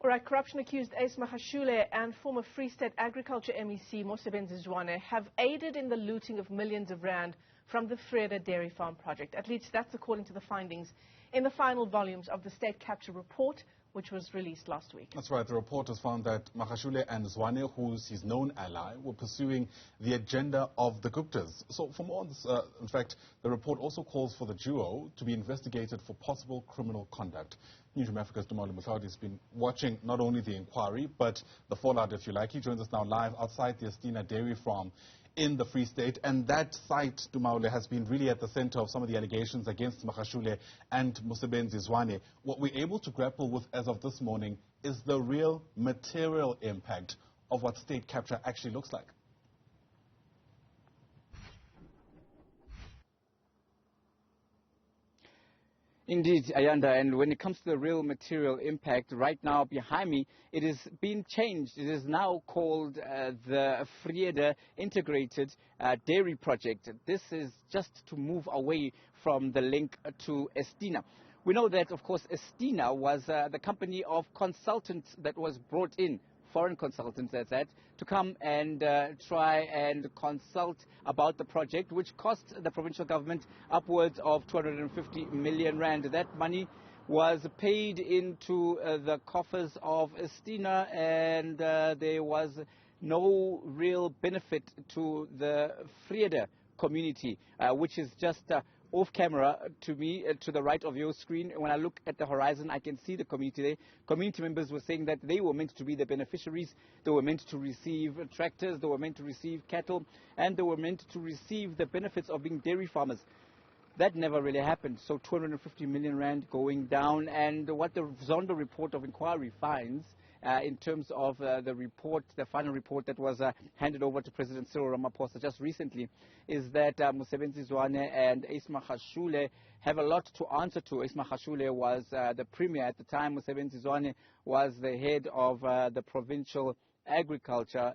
Right, corruption-accused Ace Magashule and former Free State Agriculture MEC Mosebenzi Zwane have aided in the looting of millions of rand from the Vrede dairy farm project. At least that's according to the findings in the final volumes of the state capture report, which was released last week. That's right. The report has found that Magashule and Zwane, who's his known ally, were pursuing the agenda of the Guptas. So for more on this, in fact, the report also calls for the duo to be investigated for possible criminal conduct. Newzroom Africa's Tumaole has been watching not only the inquiry, but the fallout, if you like. He joins us now live outside the Estina Dairy farm in the Free State, and that site, Tumaole, has been really at the center of some of the allegations against Magashule and Mosebenzi Zwane. What we're able to grapple with as of this morning is the real material impact of what state capture actually looks like. Indeed, Ayanda, and when it comes to the real material impact, right now behind me, it is being changed. It is now called the Vrede Integrated Dairy Project. This is just to move away from the link to Estina. We know that, of course, Estina was the company of consultants that was brought in, foreign consultants, that's that, to come and try and consult about the project, which cost the provincial government upwards of 250 million rand. That money was paid into the coffers of Estina, and there was no real benefit to the Vrede community, which is just off camera to me, to the right of your screen. When I look at the horizon, I can see the community there. Community members were saying that they were meant to be the beneficiaries. They were meant to receive tractors, they were meant to receive cattle, and they were meant to receive the benefits of being dairy farmers. That never really happened. So 250 million rand going down, and what the Zondo report of inquiry finds in terms of the report, the final report that was handed over to President Cyril Ramaphosa just recently, is that Mosebenzi Zwane and Ace Magashule have a lot to answer to. Ace Magashule was the premier at the time. Mosebenzi Zwane was the head of the provincial agriculture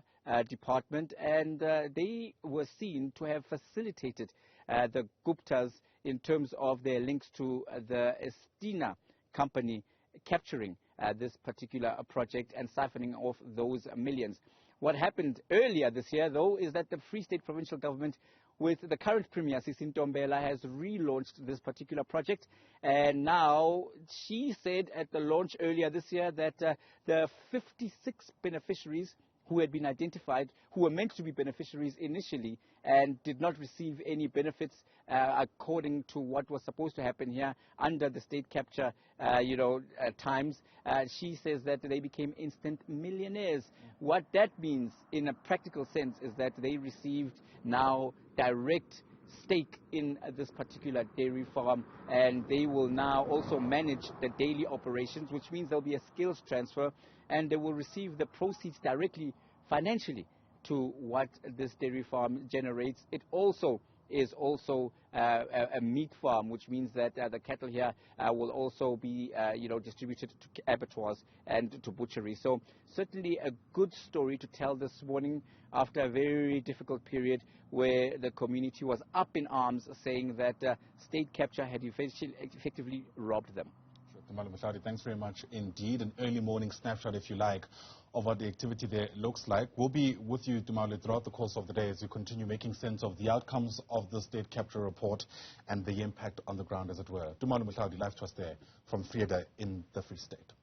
department, and they were seen to have facilitated the Guptas in terms of their links to the Estina company capturing this particular project and siphoning off those millions. What happened earlier this year, though, is that the Free State provincial government, with the current premier, Estina Dairy, has relaunched this particular project. And now she said at the launch earlier this year that the 56 beneficiaries who had been identified, who were meant to be beneficiaries initially and did not receive any benefits according to what was supposed to happen here under the state capture times. She says that they became instant millionaires. What that means in a practical sense is that they received now direct stake in this particular dairy farm, and they will now also manage the daily operations, which means there'll be a skills transfer, and they will receive the proceeds directly financially to what this dairy farm generates. It also is a meat farm, which means that the cattle here will also be distributed to abattoirs and to butcheries. So certainly a good story to tell this morning after a very difficult period where the community was up in arms saying that state capture had effectively robbed them. Mohlaoli, thanks very much indeed. An early morning snapshot, if you like, of what the activity there looks like. We'll be with you, Tumaole, throughout the course of the day as we continue making sense of the outcomes of the state capture report and the impact on the ground, as it were. Tumaole, live to us there from Vrede in the Free State.